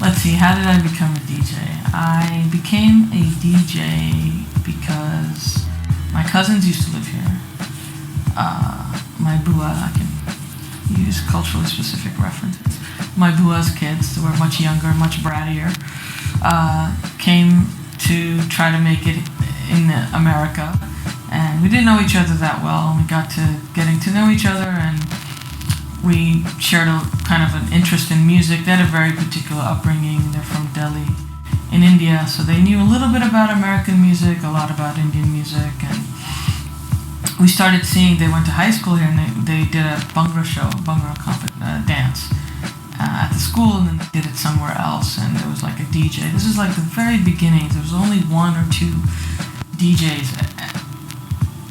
Let's see, how did I become a DJ? I became a DJ because my cousins used to live here. My bua, I can use culturally specific references. My bua's kids, who were much younger, much brattier, came to try to make it in America. And we didn't know each other that well, and we got to getting to know each other, and we shared a kind of an interest in music. They had a very particular upbringing. They're from Delhi in India, so they knew a little bit about American music, a lot about Indian music, and we started seeing, they went to high school here, and they did a Bhangra show, dance at the school, and then they did it somewhere else, and there was like a DJ. This is like the very beginnings. There was only one or two DJs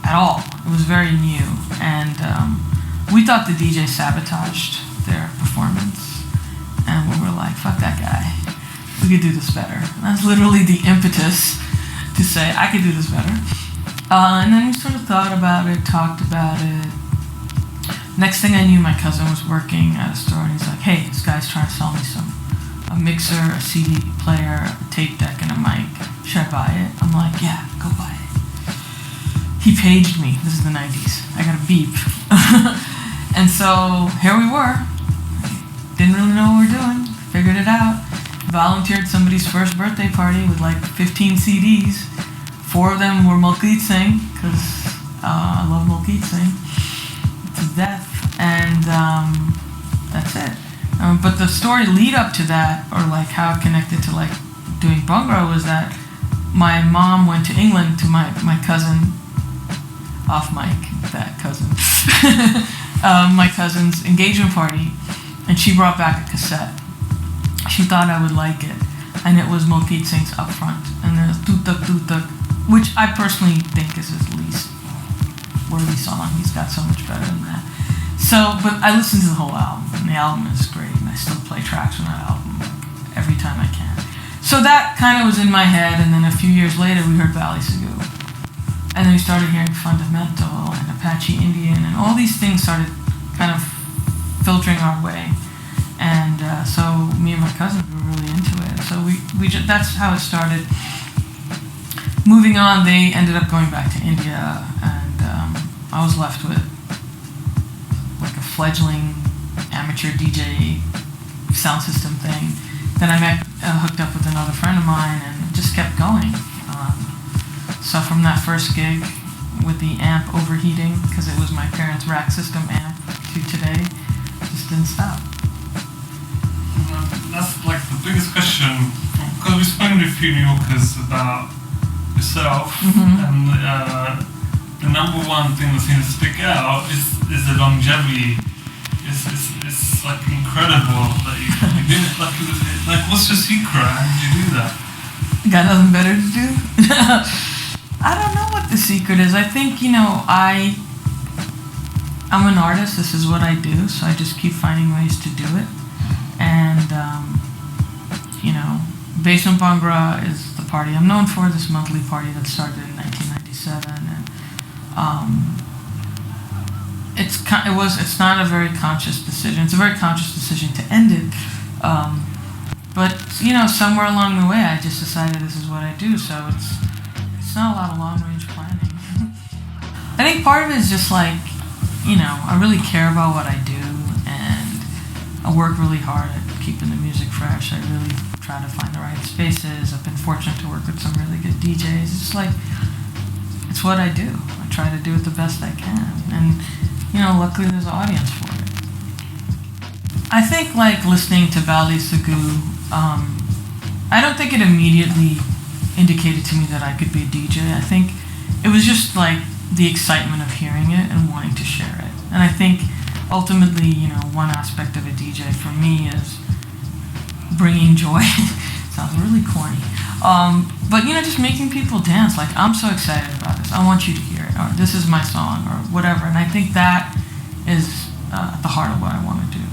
at all. It was very new, and we thought the DJ sabotaged their performance, and we were like, fuck that guy. We could do this better. And that's literally the impetus to say, I could do this better. And then we sort of thought about it, talked about it. Next thing I knew, my cousin was working at a store, and he's like, hey, this guy's trying to sell me a mixer, a CD player, a tape deck, and a mic. Should I buy it? I'm like, yeah, go buy it. He paged me. This is the 90s. I got a beep. And so here we were. Didn't really know what we were doing. Figured it out. Volunteered somebody's first birthday party with like 15 CDs. 4 of them were Malkeet Singh, because I love Malkeet Singh to death. And that's it. But the story lead up to that, or like how it connected to like doing Bhangra, was that my mom went to England to my cousin, off mic, that cousin, my cousin's engagement party, and she brought back a cassette. She thought I would like it, and it was Malkeet Singh's Up Front, and there's Tutak Tutak, which I personally think is his least worthy song. He's got so much better than that. So, but I listened to the whole album, and the album is great, and I still play tracks from that album every time I can. So that kind of was in my head, and then a few years later we heard Valley Sagoo. And then we started hearing fundamental and Apache Indian, and all these things started kind of filtering our way. And so me and my cousin were really into it. So that's how it started. Moving on, they ended up going back to India, and I was left with like a fledgling amateur DJ sound system thing. Then I hooked up with another friend of mine, and it just kept going. So from that first gig with the amp overheating, because it was my parents' rack system amp, to today, just didn't stop. That's like the biggest question, because we've spoken to a few New Yorkers about yourself, and the number one thing that seems to stick out is the longevity. It's like incredible that you did it. Like, what's your secret? How did you do that? Got nothing better to do? I don't know what the secret is. I think, I'm an artist. This is what I do, so I just keep finding ways to do it. And, Basement Bhangra is the party I'm known for, this monthly party that started in 1997. And it's not a very conscious decision. It's a very conscious decision to end it. But, somewhere along the way, I just decided this is what I do, so it's not a lot of long-range planning. I think part of it is just like, I really care about what I do, and I work really hard at keeping the music fresh. I really try to find the right spaces. I've been fortunate to work with some really good DJs. It's just like, it's what I do. I try to do it the best I can, and, luckily there's an audience for it. I think, like, listening to Valley Sagoo, I don't think it immediately indicated to me that I could be a DJ. I think it was just like the excitement of hearing it and wanting to share it. And I think ultimately, one aspect of a DJ for me is bringing joy. Sounds really corny. But just making people dance. Like, I'm so excited about this. I want you to hear it. Or this is my song, or whatever. And I think that is at the heart of what I want to do.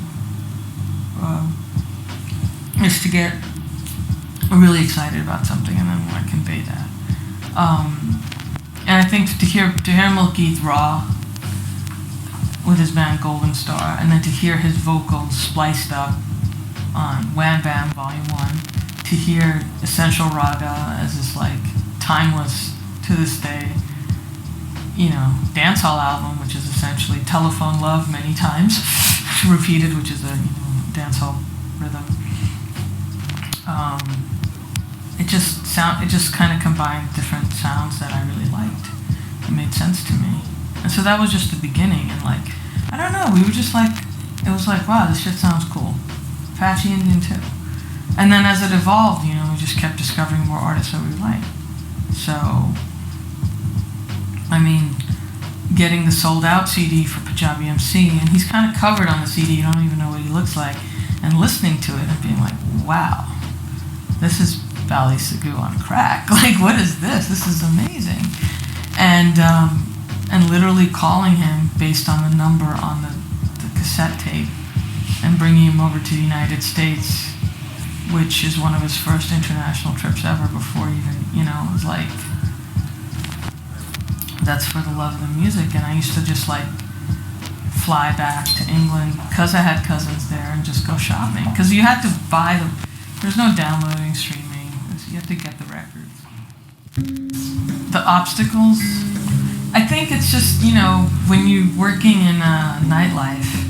Is to get really excited about something and then want to convey that. And I think to hear Malkeet raw with his band Golden Star, and then to hear his vocals spliced up on Wham Bam Volume 1 to hear Essential Raga as this like timeless to this day, dancehall album, which is essentially Telephone Love many times repeated, which is a dancehall rhythm. It just kind of combined different sounds that I really liked. It made sense to me, and so that was just the beginning. And like, I don't know, we were just like, it was like, wow, this shit sounds cool. Apache Indian too. And then as it evolved, we just kept discovering more artists that we liked. So, I mean, getting the sold out CD for Punjabi MC, and he's kind of covered on the CD, you don't even know what he looks like, and listening to it and being like, wow, this is Bally Sagoo on crack. Like, what is this? This is amazing. And literally calling him based on the number on the cassette tape and bringing him over to the United States, which is one of his first international trips ever before even, it was like, that's for the love of the music. And I used to just like fly back to England because I had cousins there and just go shopping. Because you had to buy there's no downloading, streaming, you have to get the records. The obstacles, I think it's just, when you're working in nightlife,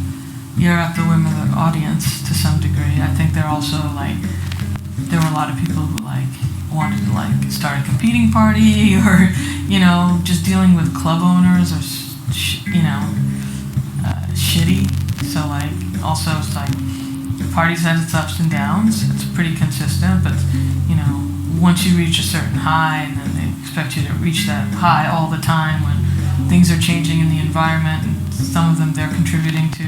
you're at the whim of the audience to some degree. I think they're also like, there were a lot of people who like wanted to like start a competing party, or just dealing with club owners, or shitty. So like, also it's like, parties has its ups and downs. It's pretty consistent, but once you reach a certain high, and then they expect you to reach that high all the time when things are changing in the environment, and some of them they're contributing to.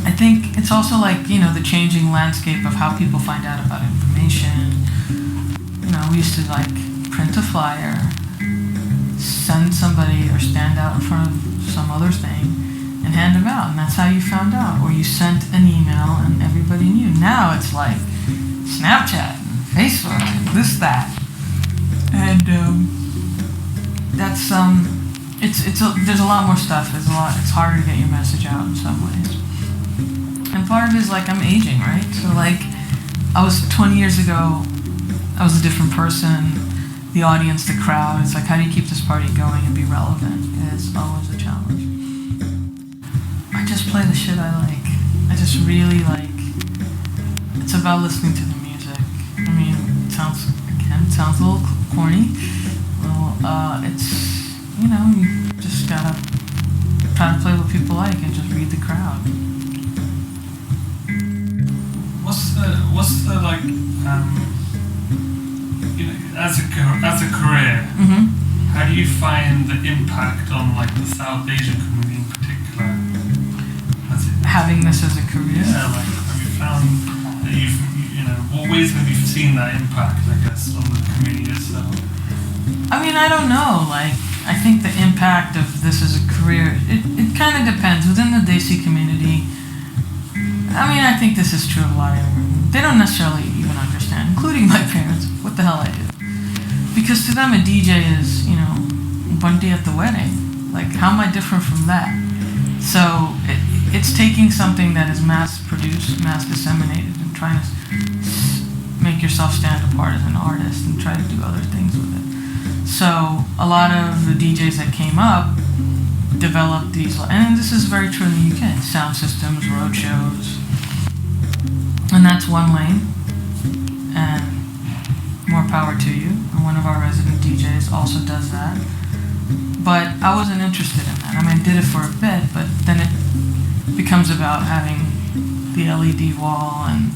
I think it's also like, the changing landscape of how people find out about information. We used to like print a flyer, send somebody, or stand out in front of some other thing and hand them out, and that's how you found out. Or you sent an email and everybody knew. Now it's like Snapchat and Facebook and this, that. And that's there's a lot more stuff. It's harder to get your message out in some ways. And part of it is like, I'm aging, right? So like, I was 20 years ago, I was a different person. The audience, the crowd, it's like, how do you keep this party going and be relevant? It's always a challenge. I just play the shit I like. I just really like, it's about listening to the music. I mean, it sounds a little corny. Well, it's, you just gotta try to play what people like and just read the crowd. What's the like, as a career, how do you find the impact on like the South Asian community in particular? Having this as a career? Yeah, like, have you found that what ways have you seen that impact, I guess, on the community itself? I mean, I don't know, like, I think the impact of this as a career, it kind of depends. Within the Desi community, I mean, I think this is true of a lot of everyone. They don't necessarily even understand, including my parents, what the hell I do. Because to them, a DJ is, Bunty at the wedding. Like, how am I different from that? So, it's taking something that is mass-produced, mass-disseminated, and trying to make yourself stand apart as an artist and try to do other things with it. So, a lot of the DJs that came up developed these, and this is very true in the UK, sound systems, road shows, and that's one lane, and more power to you. And one of our resident DJs also does that. But I wasn't interested in that. I mean, I did it for a bit, but then it becomes about having the LED wall and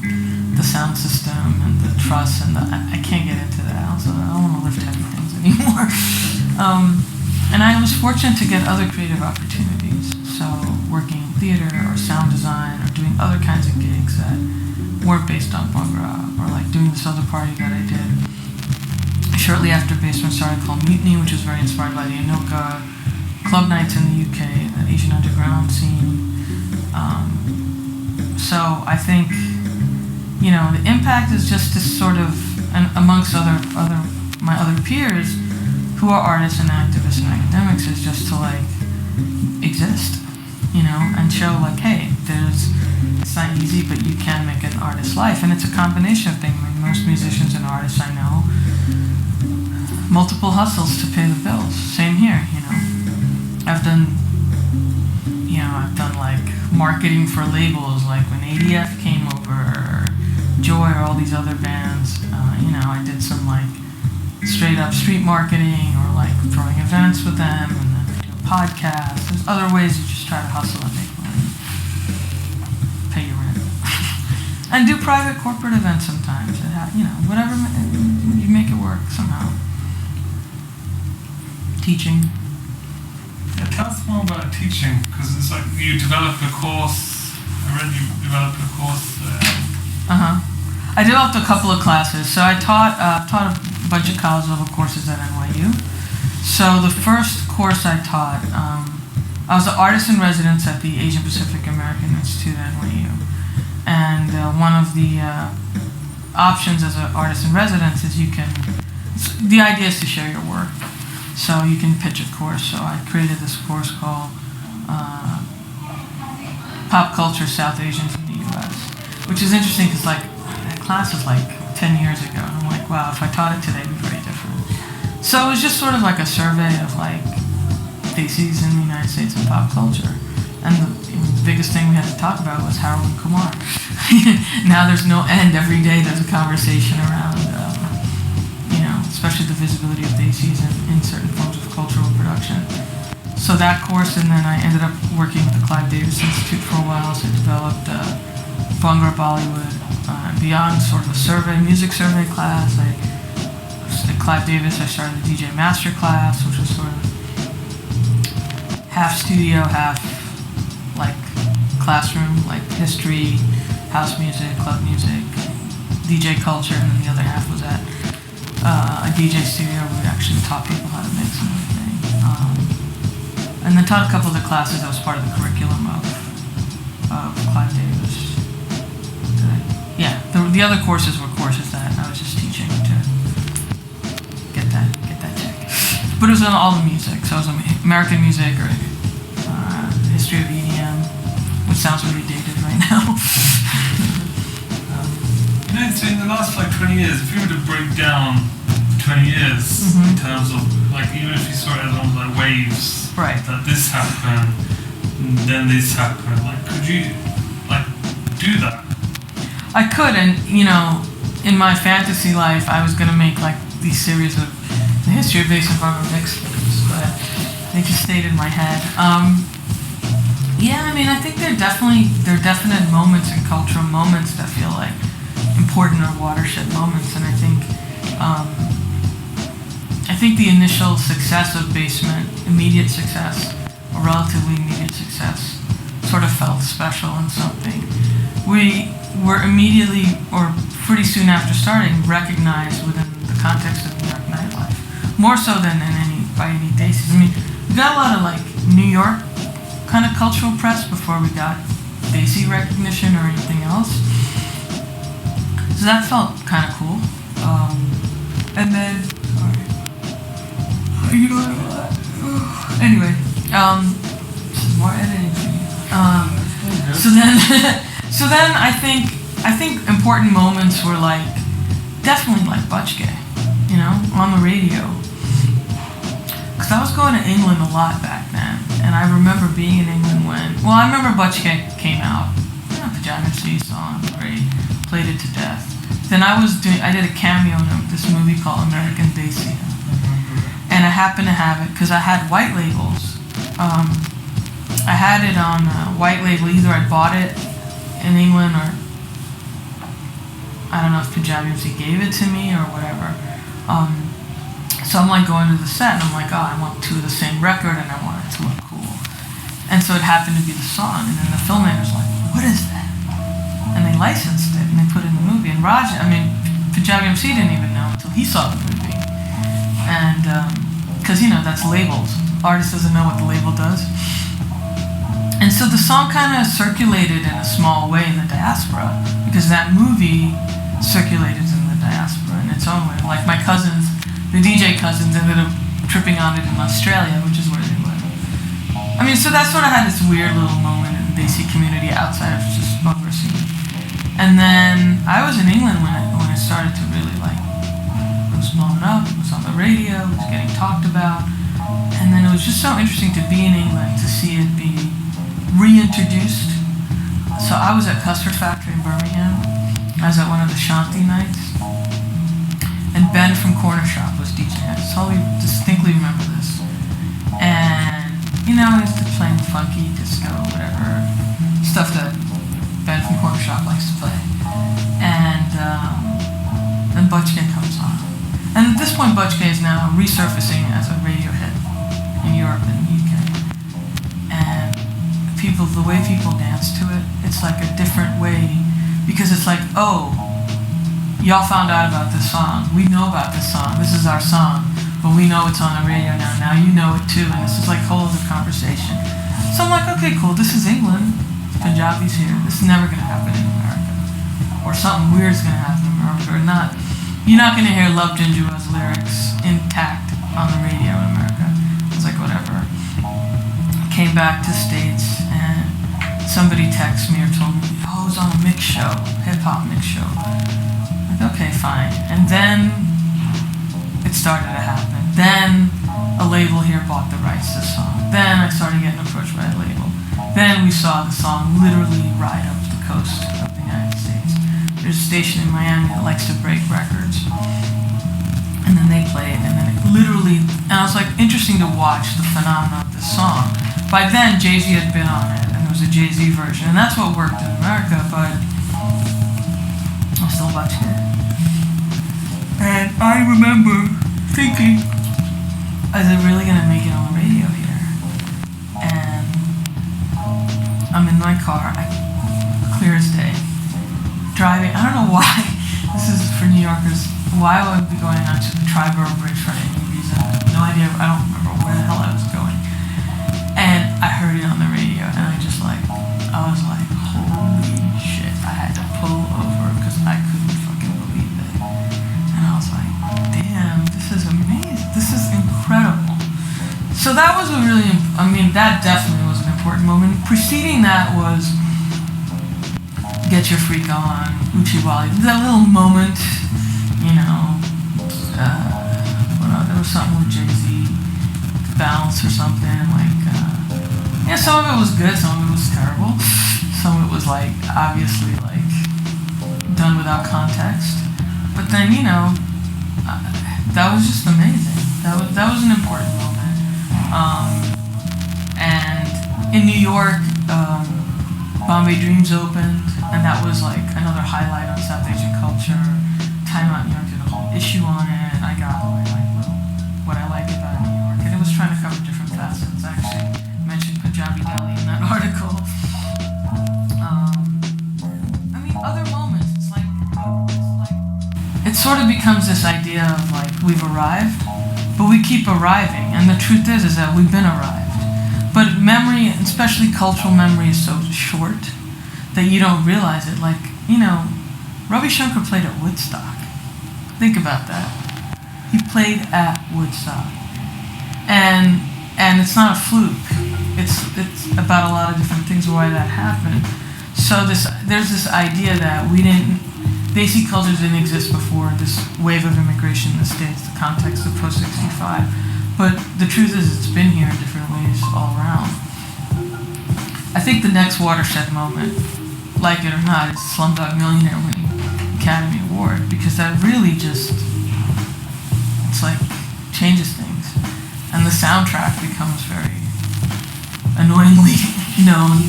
the sound system and the truss, and I can't get into that. Also, I don't want to lift heavy things anymore. And I was fortunate to get other creative opportunities. So working in theater or sound design or doing other kinds of gigs that weren't based on Bhangra, or like doing this other party that I did shortly after Basement started called Mutiny, which was very inspired by the Anoka club nights in the UK, the Asian underground scene. So I think, the impact is just to sort of, and amongst my other peers who are artists and activists and academics, is just to like exist and show like, hey, it's not easy, but you can make an artist's life, and it's a combination of things. I mean, most musicians and artists I know, multiple hustles to pay the bills. Same here, I've done like marketing for labels, like when ADF came over, or Joy, or all these other bands. I did some like straight up street marketing, or like throwing events with them, and then do a podcast. There's other ways you just try to hustle and make money, pay your rent, and do private corporate events sometimes. Whatever, you make it work somehow. Teaching. Yeah, tell us more about teaching, because it's like you develop a course. I read you developed a course. I developed a couple of classes. So I taught a bunch of college level courses at NYU. So the first course I taught, I was an artist in residence at the Asian Pacific American Institute at NYU, and one of the options as an artist in residence is the idea is to share your work. So you can pitch a course. So I created this course called Pop Culture South Asians in the U.S., which is interesting because that class was like 10 years ago. And I'm like, wow, if I taught it today, it would be very different. So it was just sort of like a survey of like theses in the United States and pop culture. And the biggest thing we had to talk about was Harold and Kumar. Now there's no end. Every day there's a conversation around especially the visibility of theses in certain forms of cultural production. So that course, and then I ended up working with the Clive Davis Institute for a while, so I developed Bhangra Bollywood, beyond sort of a music survey class. At Clive Davis, I started the DJ Master class, which was sort of half studio, half like classroom, like history, house music, club music, DJ culture, and then the other half was at a DJ studio where we actually taught people how to mix and everything. And then taught a couple of the classes that was part of the curriculum of Clive Davis. The other courses were courses that I was just teaching to get that check. But it was on all the music, so it was American music or history of EDM, which sounds really dated right now. So in the last 20 years, if you were to break down 20 years in terms of even if you saw it as almost like waves, right? That this happened, then this happened. Could you do that? I could, and in my fantasy life, I was gonna make these series of the history of bass and farmer mixtapes, but they just stayed in my head. I think there are definite moments and cultural moments that feel like important or watershed moments, and I think the initial success of Basement, immediate success, or relatively immediate success, sort of felt special and something. We were immediately, or pretty soon after starting, recognized within the context of New York nightlife, more so than by any thesis. We got a lot of New York kind of cultural press before we got Desi recognition or anything else. So that felt kind of cool. And then, anyway, some more editing for you. So then I think important moments were definitely Butchke, on the radio. Because I was going to England a lot back then, and I remember being in England I remember Butchke came out, Pajama C song, great, played it to death. Then I did a cameo in this movie called American Desi, and I happened to have it because I had white labels. I had it on white label. Either I bought it in England, or I don't know if Punjabi MC gave it to me or whatever. So I'm going to the set, and I'm I want two of the same record, and I want it to look cool. And so it happened to be the song, and then the filmmaker's what is that? And they licensed it, and they put it in the movie. And Punjabi MC didn't even know until he saw the movie. And, because, that's labeled. Artist doesn't know what the label does. And so the song kind of circulated in a small way in the diaspora, because that movie circulated in the diaspora in its own way. My cousins, the DJ cousins, ended up tripping on it in Australia, which is where they live. I mean, so that sort of had this weird little moment in the Desi community outside of just bunker scene. And then I was in England when it started to really like, it was blown up, it was on the radio, it was getting talked about. And then it was just so interesting to be in England, to see it be reintroduced. So I was at Custard Factory in Birmingham. I was at one of the Shanti nights. And Ben from Corner Shop was DJing. I totally distinctly remember this. And, you know, he used to play funky, disco, whatever, stuff that Ben from Corner Shop likes to play. And then Butch Gay comes on. And at this point, Butch Gay is now resurfacing as a radio hit in Europe and the UK. And the way people dance to it, it's like a different way, because it's like, oh, y'all found out about this song. We know about this song. This is our song. But we know it's on the radio now. Now you know it too. And this is like a whole other conversation. So I'm like, okay, cool. This is England. Punjabi's here. This is never going to happen in America. Or something weird's going to happen in America. Or not. You're not going to hear Love Jinjua's lyrics intact on the radio in America. It's like, whatever. Came back to States and somebody texted me or told me, oh, it was on a mix show. Hip-hop mix show. Okay, fine. And then it started to happen. Then a label here bought the rights to the song. Then I started getting approached by a label. Then we saw the song literally ride up the coast of the United States. There's a station in Miami that likes to break records. And then they play it, and then it literally, and I was like, interesting to watch the phenomenon of this song. By then, Jay-Z had been on it, and there was a Jay-Z version, and that's what worked in America, but I'm still watching it. And I remember thinking, is it really going to make it on the radio here? And I'm in my car, clear as day, driving. I don't know why, this is for New Yorkers, why I would be going on to the Triborough Bridge for any reason. No idea, I don't remember where the hell I was going. And I heard it on the radio, and I was like, holy shit, I had to pull over because I couldn't fucking believe it. And I was like, damn, this is amazing. This is incredible. So that was that definitely was an important moment. Preceding that was Get Your Freak On, Uchi Wally. That little moment, you know, there was something with Jay-Z, Bounce or something, like, some of it was good, some of it was terrible. Some of it was, like, obviously, like, done without context. But then, you know, that was just amazing. That was an important moment. And in New York, Bombay Dreams opened, and that was like another highlight on South Asian culture. Time Out New York did a whole issue on it, and I got what I like about New York. And it was trying to cover different facets. I actually mentioned Punjabi Delhi in that article. Other moments, it's like it sort of becomes this idea of like we've arrived, but we keep arriving, and the truth is that we've been arrived. But memory, especially cultural memory, is so short that you don't realize it. Like, you know, Ravi Shankar played at Woodstock. Think about that. He played at Woodstock, and it's not a fluke. It's about a lot of different things why that happened. So there's this idea that Desi culture didn't exist before this wave of immigration in the States, the context of post-65. But the truth is it's been here in different ways all around. I think the next watershed moment, like it or not, is Slumdog Millionaire winning Academy Award, because that really just, it's like, changes things. And the soundtrack becomes very annoyingly known.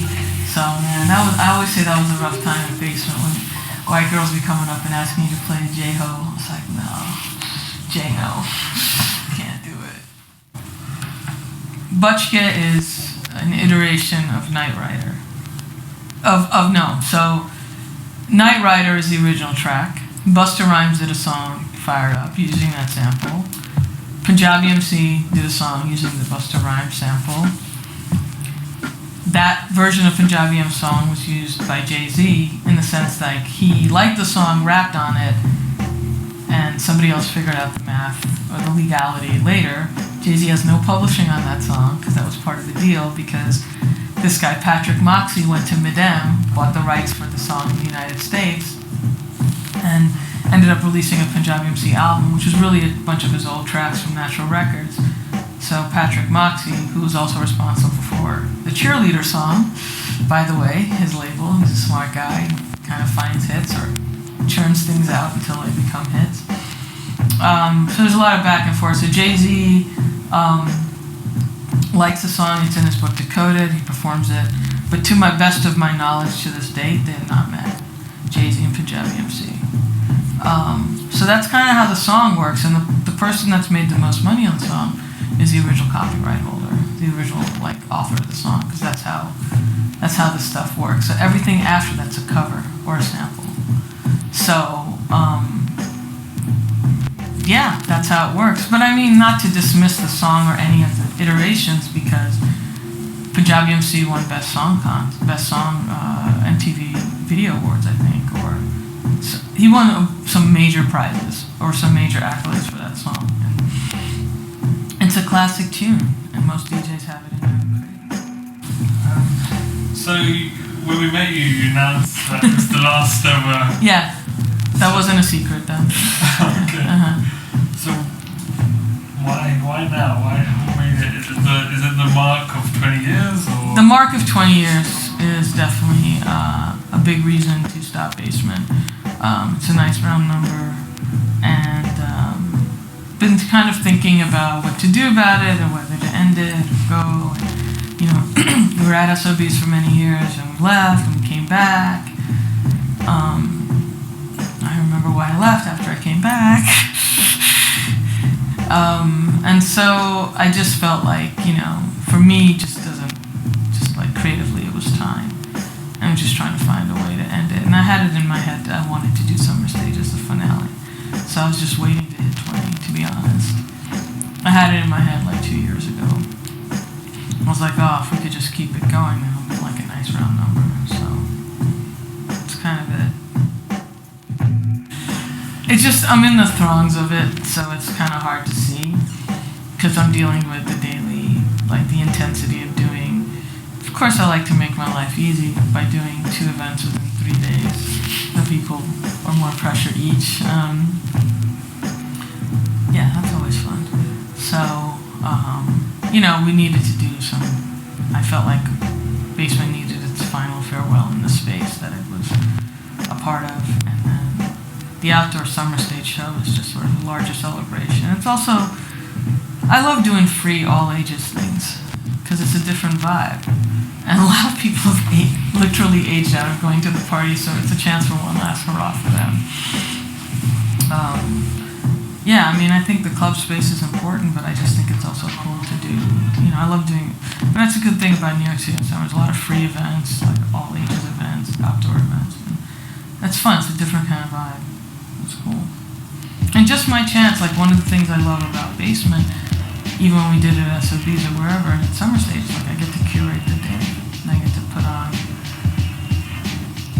So, man, I always say that was a rough time in the basement when white girls be coming up and asking you to play J-Ho. I was like, no, J-No, can't do it. Butchka is an iteration of Knight Rider. So Knight Rider is the original track. Busta Rhymes did a song, Fired Up, using that sample. Punjabi MC did a song using the Busta Rhymes sample. That version of Punjabi M song was used by Jay-Z in the sense that he liked the song, rapped on it, and somebody else figured out the math or the legality later Jay-Z has no publishing on that song because that was part of the deal, because this guy Patrick Moxey went to Midem, bought the rights for the song in the United States, and ended up releasing a Punjabi MC album, which was really a bunch of his old tracks from Natural Records. So Patrick Moxey, who was also responsible for the Cheerleader song, by the way, his label, he's a smart guy, kind of finds hits or churns things out until they become hits. So there's a lot of back and forth. So Jay-Z likes the song, it's in his book Decoded, he performs it, but to my best of my knowledge to this date, they have not met, Jay-Z and Punjabi MC. So that's kind of how the song works, and the person that's made the most money on the song is the original copyright holder, the original author of the song, because that's how this stuff works. So everything after that's a cover or a sample. So yeah, that's how it works. But I mean, not to dismiss the song or any of the iterations, because Punjabi MC won Best Song MTV Video Awards, I think, or so he won some major prizes or some major accolades for that song. And it's a classic tune, and most DJs have it in their crate. So when we met you, you announced that it was the last ever. Yeah, that wasn't a secret then. Okay. So why now? Why made it? Is it the mark of 20 years? Or? The mark of 20 years is definitely a big reason to stop Basement. It's a nice round number, and been kind of thinking about what to do about it and whether to end it or go. And, you know, we were at SOBs for many years, and we left, and we came back. I remember why I left after I came back. And so I just felt like, you know, for me, just like creatively, it was time. And I'm just trying to find a way to end it. And I had it in my head that I wanted to do Summer Stage as the finale. So I was just waiting to hit 20, to be honest. I had it in my head like 2 years ago. I was like, oh, if we could just keep it going, then it'll be like a nice round number. So it's kind of it. It's just, I'm in the throngs of it, so it's kind of hard to see, because I'm dealing with the daily, like the intensity of doing. Of course, I like to make my life easy by doing 2 events within 3 days. The people are more pressure each. Yeah, that's always fun. So, you know, we needed to do some, I felt like Basement needed its final farewell in the space that it was a part of, and then the outdoor Summer Stage show is just sort of a larger celebration. It's also, I love doing free all ages things, because it's a different vibe. And a lot of people have literally aged out of going to the party, so it's a chance for one last hurrah for them. Yeah, I mean, I think the club space is important, but I just think it's also cool to do. You know, I love doing, and that's a good thing about New York City in summer. There's a lot of free events, like all ages events, outdoor events. And that's fun. It's a different kind of vibe. It's cool. And just my chance, like one of the things I love about Basement, even when we did it at SOBs or wherever, at Summer Stage, like I get to curate the day. And I get to put on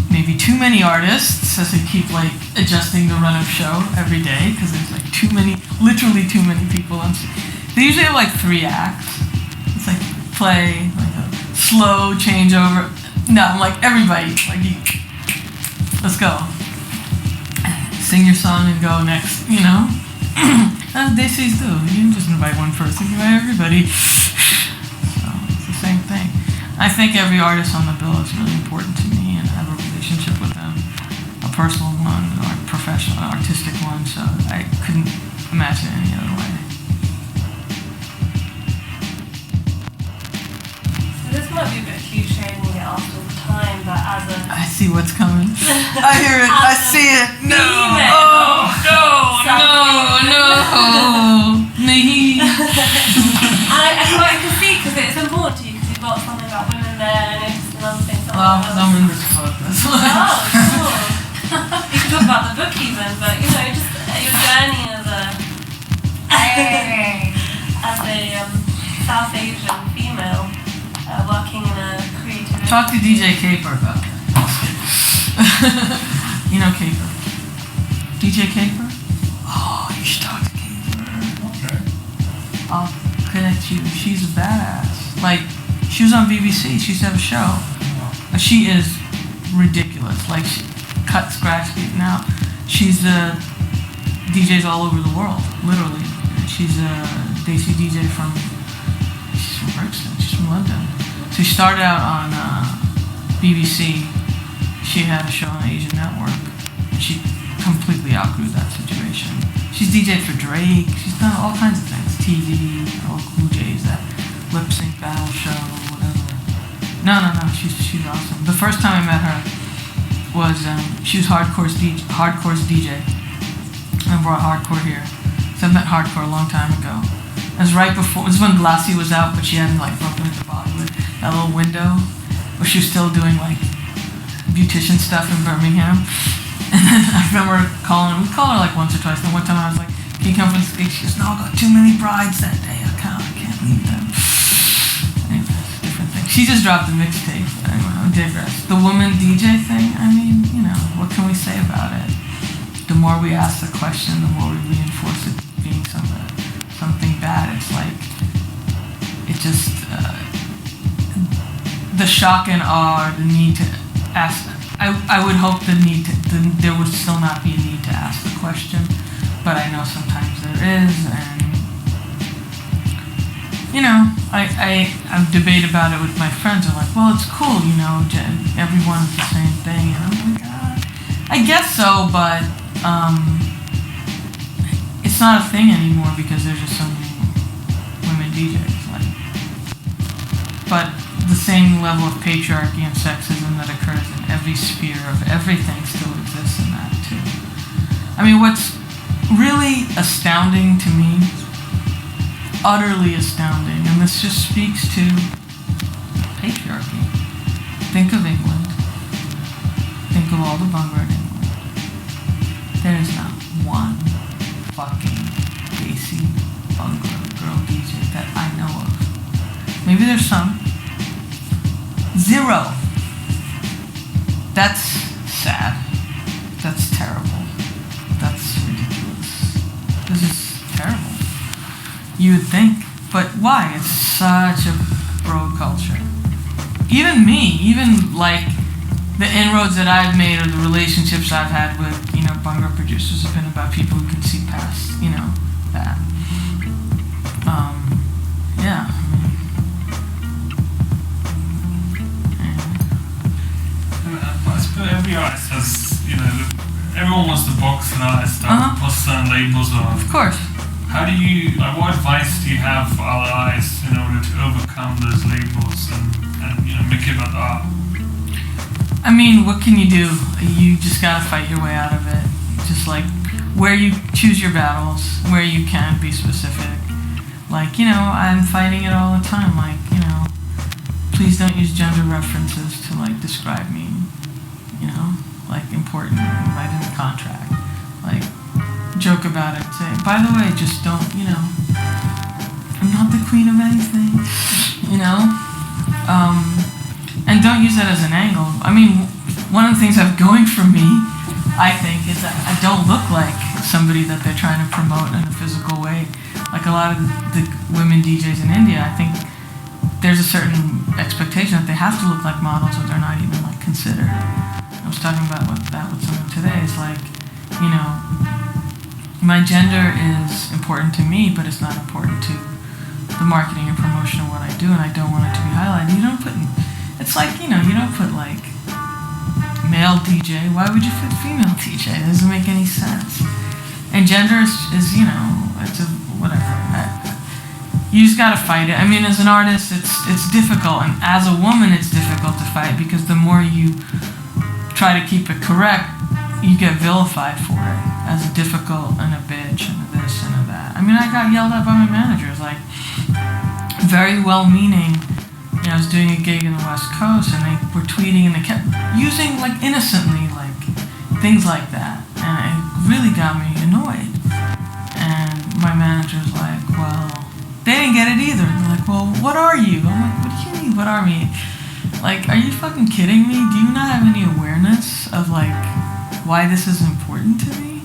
maybe too many artists as I keep like adjusting the run of show every day, because there's like too many, literally too many people on stage. They usually have like 3 acts. It's like play, like a slow changeover. No, I'm like everybody, like let's go. Sing your song and go next, you know? They say do. You can just invite one person, you invite everybody. So it's the same thing. I think every artist on the bill is really important to me, and I have a relationship with them, a personal one or a professional, artistic one, so I couldn't imagine it any other way. So this might be a bit cliche and we get asked all the time, but as a... I see what's coming. I hear it. I see it. No. Female. No. Me. I can see, because it's important to you, because you've got something about women there, and it's another thing. Well, I'm in this book. That's why. Oh, cool. You can talk about the book even, but you know, just your journey as a South Asian female working in a creative. Talk to DJ Caper about that. You know Caper? DJ Caper? Oh, you should talk to Caper. Okay. I'll at you. She's a badass. Like, she was on BBC. She used to have a show. She is ridiculous. Like, she cut, scratch, now. She's DJs all over the world, literally. She's a Desi DJ she's from Brixton. She's from London. So she started out on BBC. She had a show on the Asian Network. And she completely outgrew that situation. She's DJed for Drake. She's done all kinds of things. TV, all Blue Jays, that lip sync battle show, whatever. No. She's awesome. The first time I met her was she was Hardcore's DJ. I brought Hardcore here. So I met Hardcore a long time ago. It was right before. It was when Glassy was out, but she hadn't like broken into Bollywood. That little window where she was still doing like beautician stuff in Birmingham. And then I remember calling her. We called her like once or twice. And one time I was like, "Can you come for the gig?" She goes, "No, I got too many brides that day. I can't leave them." Anyway, different thing. She just dropped a mixtape. Anyway, I digress. The woman DJ thing. I mean, what can we say about it? The more we ask the question, the more we reinforce it being something bad. It's like it just the shock and awe, the need to ask. I would hope there would still not be a need to ask the question, but I know sometimes there is, and I debate about it with my friends. They're like, well, it's cool, everyone's the same thing, and I'm like, I guess so, but it's not a thing anymore because there's just so many women DJs, but the same level of patriarchy and sexism that occurs in every sphere of everything still exists in that too. I mean, what's really astounding to me, utterly astounding, and this just speaks to patriarchy. Think of England. Think of all the Bhangra in England. There's not one fucking Desi Bhangra girl DJ that I know of. Maybe there's some. Zero. That's sad. That's terrible. That's ridiculous. This is terrible. You would think, but why? It's such a broad culture. Even me, like the inroads that I've made or the relationships I've had with, Bhangra producers have been about people who can see past, that. Yeah. I suppose every artist has, everyone wants to box an artist up, put certain labels on. Of course. What advice do you have for other artists in order to overcome those labels and make it about art? I mean, what can you do? You just gotta fight your way out of it. Just like where you choose your battles, where you can be specific. Like, I'm fighting it all the time. Like, please don't use gender references to like describe me. Like important, right in the contract. Like, joke about it. Say, by the way, just don't, I'm not the queen of anything. And don't use that as an angle. I mean, one of the things I've going for me, I think, is that I don't look like somebody that they're trying to promote in a physical way. Like a lot of the women DJs in India, I think there's a certain expectation that they have to look like models or they're not even like considered. I was talking about that with someone today. It's like, my gender is important to me, but it's not important to the marketing and promotion of what I do, and I don't want it to be highlighted. It's like, you don't put like male DJ. Why would you put female DJ? It doesn't make any sense. And gender is it's a whatever. You just gotta fight it. I mean, as an artist, it's difficult, and as a woman, it's difficult to fight because the more you try to keep it correct, you get vilified for it as a difficult and a bitch and a this and a that. I mean, I got yelled at by my managers, like very well-meaning. I was doing a gig in the West Coast, and they were tweeting, and they kept using like innocently, like things like that, and it really got me annoyed. And my manager's like, well, they didn't get it either. They're like, well, what are you? I'm like, what do you mean, what are we? Like, are you fucking kidding me? Do you not have any awareness of like why this is important to me?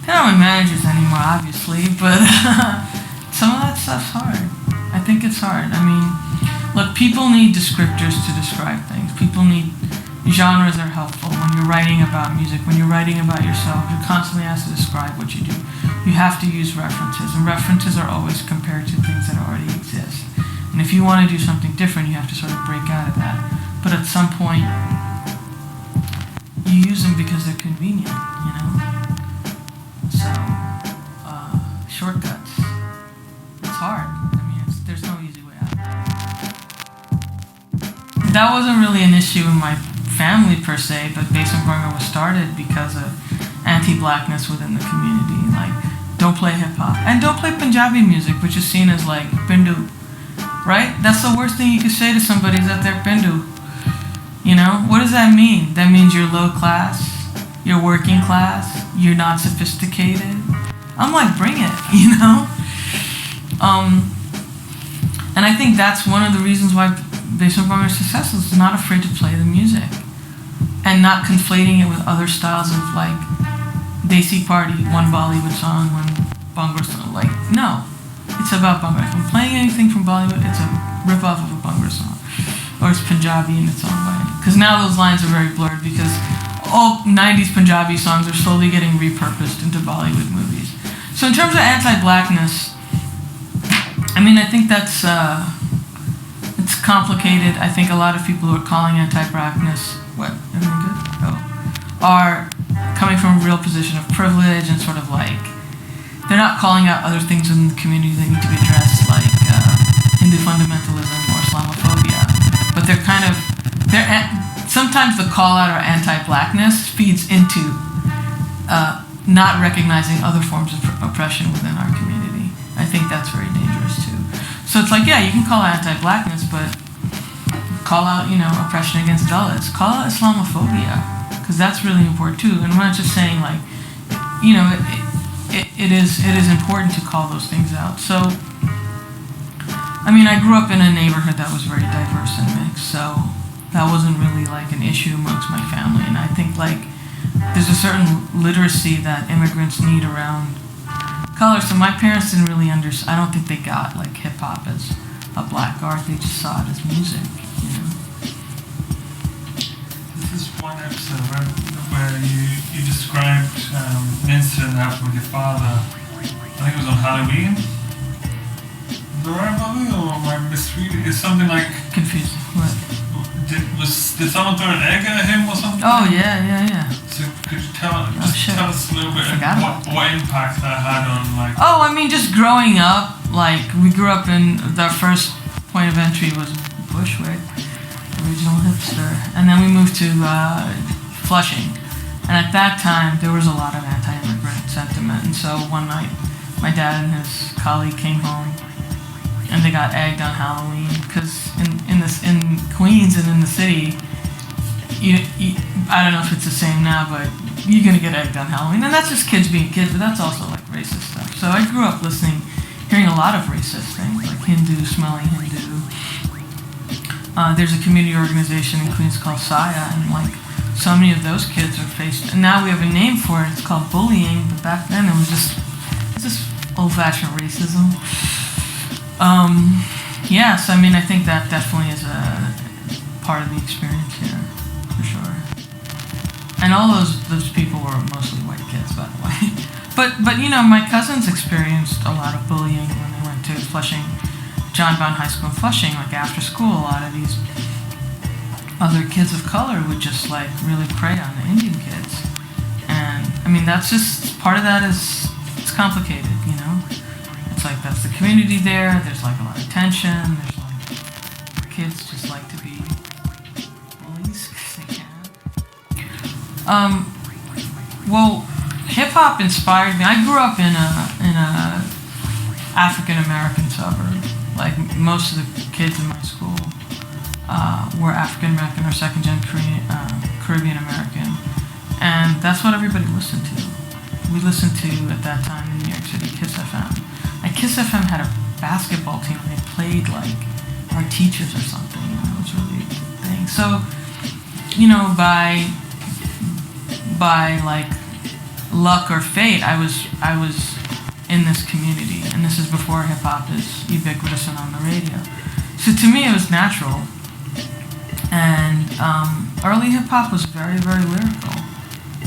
They're not my managers anymore, obviously, but some of that stuff's hard. I think it's hard. I mean, look, people need descriptors to describe things. People need genres are helpful when you're writing about music. When you're writing about yourself, you're constantly asked to describe what you do. You have to use references, and references are always compared to things that already exist. And if you want to do something different, you have to sort of break out of that. But at some point, you use them because they're convenient, you know? So, shortcuts. It's hard. I mean, there's no easy way out. That wasn't really an issue in my family per se, but Basement Burger was started because of anti-blackness within the community. Like, don't play hip-hop. And don't play Punjabi music, which is seen as like Bindu. Right? That's the worst thing you could say to somebody is that they're Bindu. You know? What does that mean? That means you're low class, you're working class, you're not sophisticated. I'm like, bring it, you know? And I think that's one of the reasons why Basement Burger is successful, is not afraid to play the music. And not conflating it with other styles of like Desi Party, one Bollywood song, one Bhangra song. Like, no. It's about Bhangra. If I'm playing anything from Bollywood, it's a rip-off of a Bhangra song. Or it's Punjabi in its own way. Because now those lines are very blurred because all 90s Punjabi songs are slowly getting repurposed into Bollywood movies. So in terms of anti-blackness, I mean, I think that's, it's complicated. I think a lot of people who are calling anti-blackness, what, everything good? Oh. Are coming from a real position of privilege and sort of like, they're not calling out other things in the community that need to be addressed, like Hindu fundamentalism or Islamophobia. But they're kind of, sometimes the call out or anti-blackness feeds into not recognizing other forms of oppression within our community. I think that's very dangerous too. So it's like, yeah, you can call out anti-blackness, but call out, you know, oppression against Dalits. Call out Islamophobia, because that's really important too. And we're not just saying like, you know, it is important to call those things out. So, I mean, I grew up in a neighborhood that was very diverse and mixed, so that wasn't really like an issue amongst my family. And I think like there's a certain literacy that immigrants need around color. So my parents didn't really understand. I don't think they got like hip hop as a black art. They just saw it as music, you know. This is one episode where you described an incident that happened with your father. I think it was on Halloween. Is that right, Bobby? Or am I misreading? It's something like... Confusing. What? Did someone throw an egg at him or something? Oh, yeah. So could you tell us a little bit what impact that had on like... Oh, I mean, just growing up, like, we grew up in... Our first point of entry was Bushwick, original hipster. And then we moved to Flushing. And at that time, there was a lot of anti-immigrant sentiment. And so one night, my dad and his colleague came home, and they got egged on Halloween. Because in Queens and in the city, I don't know if it's the same now, but you're gonna get egged on Halloween, and that's just kids being kids. But that's also like racist stuff. So I grew up hearing a lot of racist things, like Hindu, smelling Hindu. There's a community organization in Queens called Saya, and like so many of those kids are faced, and now we have a name for it. It's called bullying, but back then it was just old-fashioned racism. Yeah, so I mean, I think that definitely is a part of the experience here, for sure. And all those people were mostly white kids, by the way. But you know, my cousins experienced a lot of bullying when they went to Flushing, John Brown High School in Flushing. Like after school, a lot of these other kids of color would just like really prey on the Indian kids. And I mean, that's just part of that it's complicated, you know. It's like that's the community there. There's like a lot of tension. There's like kids just like to be bullies because they can. Well, hip hop inspired me. I grew up in a African American suburb. Like most of the kids in my school were African American or second gen Caribbean American, and that's what everybody listened to. We listened to at that time in New York City Kiss FM. And Kiss FM had a basketball team. They played like our teachers or something. You know, it was really a good thing. So, you know, by like luck or fate, I was in this community, and this is before hip hop is ubiquitous and on the radio. So to me, it was natural. And early hip hop was very, very lyrical,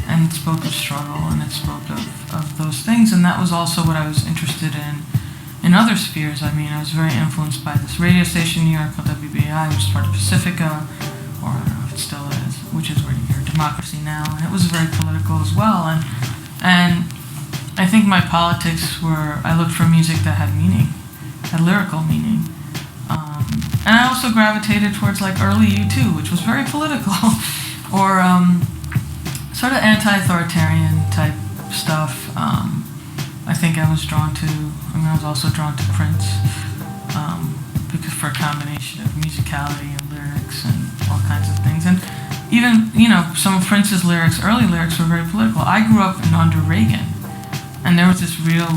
and it spoke of struggle, and it spoke of those things, and that was also what I was interested in other spheres. I mean, I was very influenced by this radio station in New York called WBAI, which is part of Pacifica, or I don't know if it still is, which is where you hear Democracy Now, and it was very political as well. And I think my politics were, I looked for music that had meaning, had lyrical meaning. And I also gravitated towards like early U2, which was very political, or sort of anti-authoritarian type stuff. I think I was drawn to, I was also drawn to Prince, because for a combination of musicality and lyrics and all kinds of things. And even, some of Prince's lyrics, early lyrics, were very political. I grew up under Reagan, and there was this real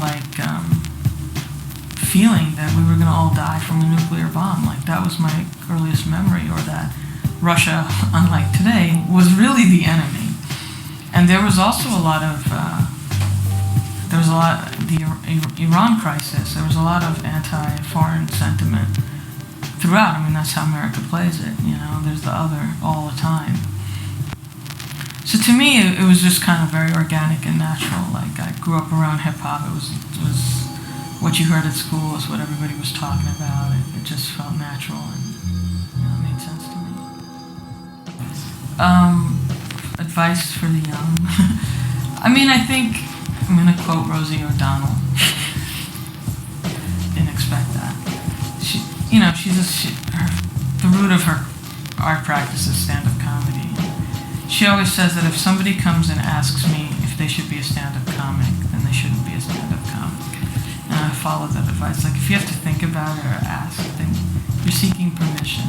feeling that we were going to all die from a nuclear bomb. Like, that was my earliest memory, or that Russia, unlike today, was really the enemy. And there was also the Iran crisis. There was a lot of anti-foreign sentiment throughout. I mean, that's how America plays it, there's the other all the time. So to me, it was just kind of very organic and natural. Like, I grew up around hip-hop. It was what you heard at school is what everybody was talking about. It just felt natural, and it made sense to me. Advice for the young. I think I'm going to quote Rosie O'Donnell. Didn't expect that. The root of her art practice is stand-up comedy. She always says that if somebody comes and asks me if they should be a stand-up comic, then they shouldn't be a stand-up comic. And I followed that advice. Like, if you have to think about it or ask, then you're seeking permission.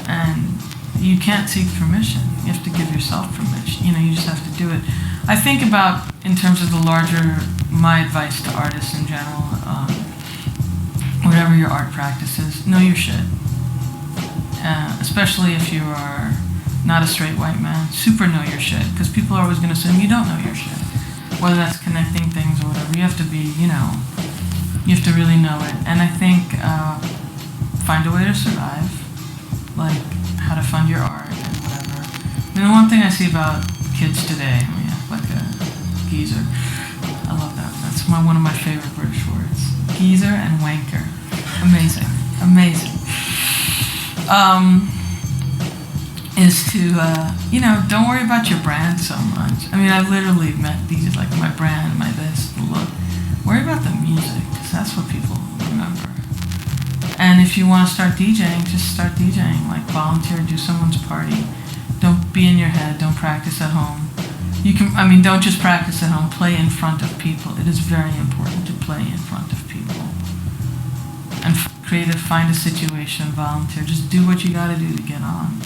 And you can't seek permission. You have to give yourself permission. You just have to do it. I think about, in terms of the larger, my advice to artists in general, whatever your art practice is, know your shit. Especially if you are not a straight white man, super know your shit, because people are always going to assume you don't know your shit. Whether that's connecting things or whatever, you have to be, you have to really know it. And I think find a way to survive, like how to fund your art and whatever. The one thing I see about kids today, like a geezer, I love that. That's one of my favorite British words. Geezer and wanker. Amazing. Is to, don't worry about your brand so much. I've literally met these, like, my brand, my this, the look. Worry about the music, because that's what people remember. And if you want to start DJing, just start DJing. Like, volunteer, do someone's party. Don't be in your head, don't practice at home. Don't just practice at home, play in front of people. It is very important to play in front of people. And find a situation, volunteer. Just do what you gotta do to get on.